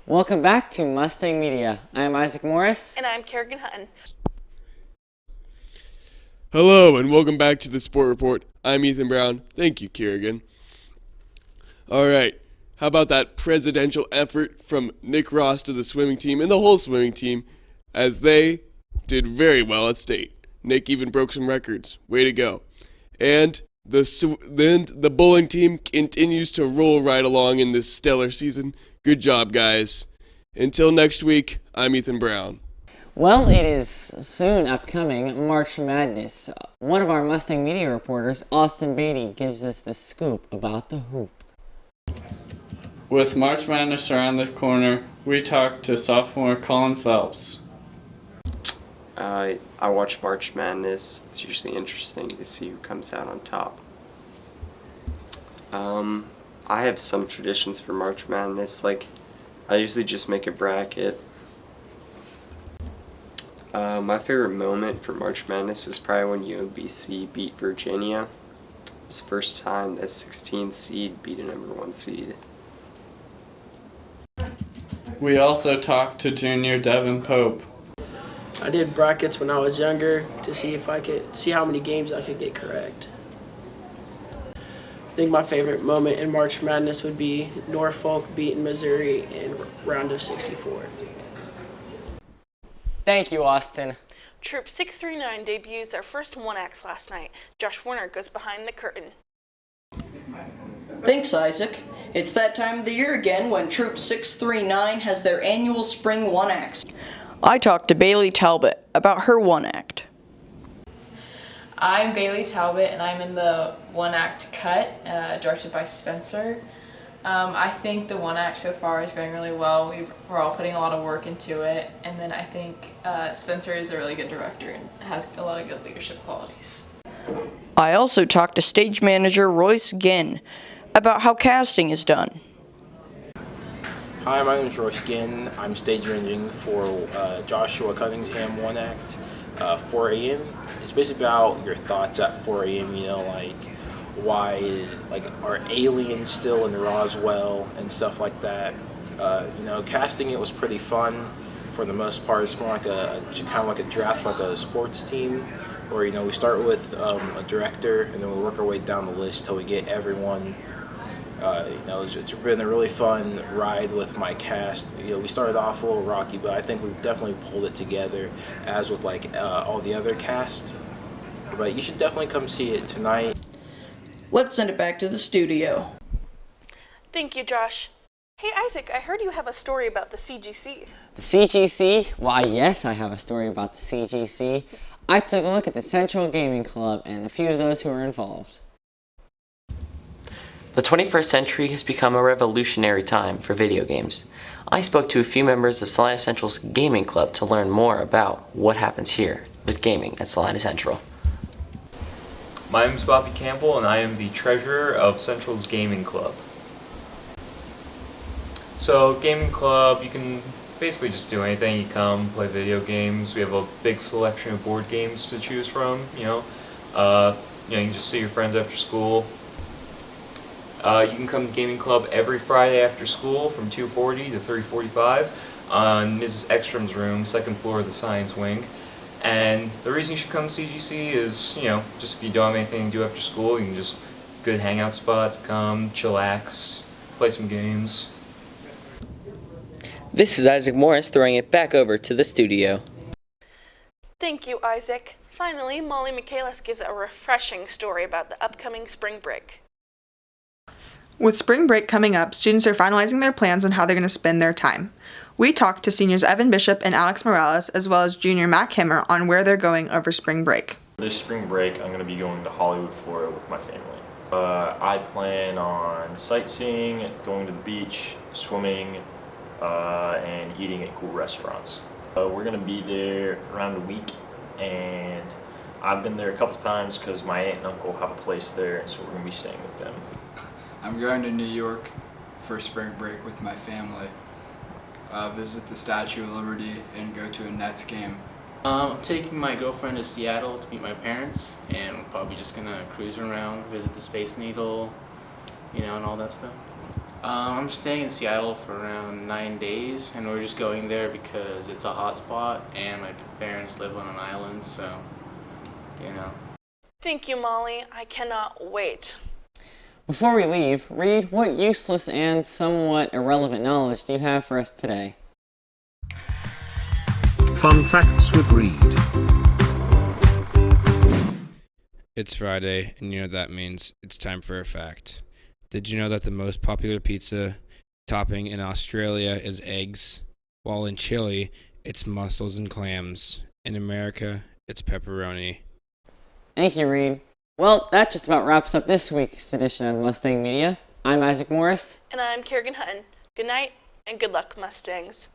Welcome back to Mustang Media. I am Isaac Morris. And I'm Kerrigan Hutton. Hello, and welcome back to the Sport Report. I'm Ethan Brown. Thank you, Kerrigan. All right, how about that presidential effort from Nick Ross to the swimming team and the whole swimming team, as they did very well at state. Nick even broke some records. Way to go. And the bowling team continues to roll right along in this stellar season. Good job, guys. Until next week, I'm Ethan Brown. Well, it is soon upcoming March Madness. One of our Mustang Media reporters, Austin Beatty, gives us the scoop about the hoop. With March Madness around the corner, we talked to sophomore Colin Phelps. I watch March Madness. It's usually interesting to see who comes out on top. I have some traditions for March Madness, like I usually just make a bracket. My favorite moment for March Madness is probably when UMBC beat Virginia. It was the first time that 16th seed beat a number 1 seed. We also talked to junior Devin Pope. I did brackets when I was younger to see if I could see how many games I could get correct. I think my favorite moment in March Madness would be Norfolk beating Missouri in round of 64. Thank you, Austin. Troop 639 debuts their first one-acts last night. Josh Warner goes behind the curtain. Thanks, Isaac. It's that time of the year again when Troop 639 has their annual spring one-acts. I talked to Bailey Talbot about her one-act. I'm Bailey Talbot, and I'm in the one-act cut, directed by Spencer. I think the one-act so far is going really well. We're all putting a lot of work into it, and then I think Spencer is a really good director and has a lot of good leadership qualities. I also talked to stage manager Royce Ginn about how casting is done. Hi, my name is Royce Ginn. I'm stage managing for Joshua Cunningham One Act, 4 a.m. It's basically about your thoughts at 4 a.m., you know, like why, like, are aliens still in Roswell and stuff like that. Casting it was pretty fun for the most part. It's more like kind of like a draft, like a sports team, where, you know, we start with a director and then we work our way down the list till we get everyone. It's been a really fun ride with my cast. We started off a little rocky, but I think we've definitely pulled it together, as with all the other cast. But you should definitely come see it tonight. Let's send it back to the studio. Thank you, Josh. Hey, Isaac, I heard you have a story about the CGC. The CGC? Why, yes, I have a story about the CGC. I took a look at the Central Gaming Club and a few of those who were involved. The 21st century has become a revolutionary time for video games. I spoke to a few members of Salina Central's gaming club to learn more about what happens here with gaming at Salina Central. My name is Bobby Campbell, and I am the treasurer of Central's Gaming Club. So, gaming club, you can basically just do anything. You come, play video games. We have a big selection of board games to choose from. You can just see your friends after school. You can come to Gaming Club every Friday after school from 2:40 to 3:45 on Mrs. Ekstrom's room, second floor of the science wing. And the reason you should come to CGC is, just if you don't have anything to do after school, you can just good hangout spot to come, chillax, play some games. This is Isaac Morris throwing it back over to the studio. Thank you, Isaac. Finally, Molly Michaelis gives a refreshing story about the upcoming spring break. With spring break coming up, students are finalizing their plans on how they're going to spend their time. We talked to seniors Evan Bishop and Alex Morales, as well as junior Mac Himmer, on where they're going over spring break. This spring break, I'm going to be going to Hollywood, Florida with my family. I plan on sightseeing, going to the beach, swimming, and eating at cool restaurants. We're going to be there around a week, and I've been there a couple times because my aunt and uncle have a place there, and so we're going to be staying with them. I'm going to New York for spring break with my family. Visit the Statue of Liberty and go to a Nets game. I'm taking my girlfriend to Seattle to meet my parents, and we're probably just gonna cruise around, visit the Space Needle, and all that stuff. I'm staying in Seattle for around 9 days, and we're just going there because it's a hot spot, and my parents live on an island, so, you know. Thank you, Molly. I cannot wait. Before we leave, Reed, what useless and somewhat irrelevant knowledge do you have for us today? Fun facts with Reed. It's Friday, and you know what that means. It's time for a fact. Did you know that the most popular pizza topping in Australia is eggs? While in Chile, it's mussels and clams. In America, it's pepperoni. Thank you, Reed. Well, that just about wraps up this week's edition of Mustang Media. I'm Isaac Morris. And I'm Kerrigan Hutton. Good night, and good luck, Mustangs.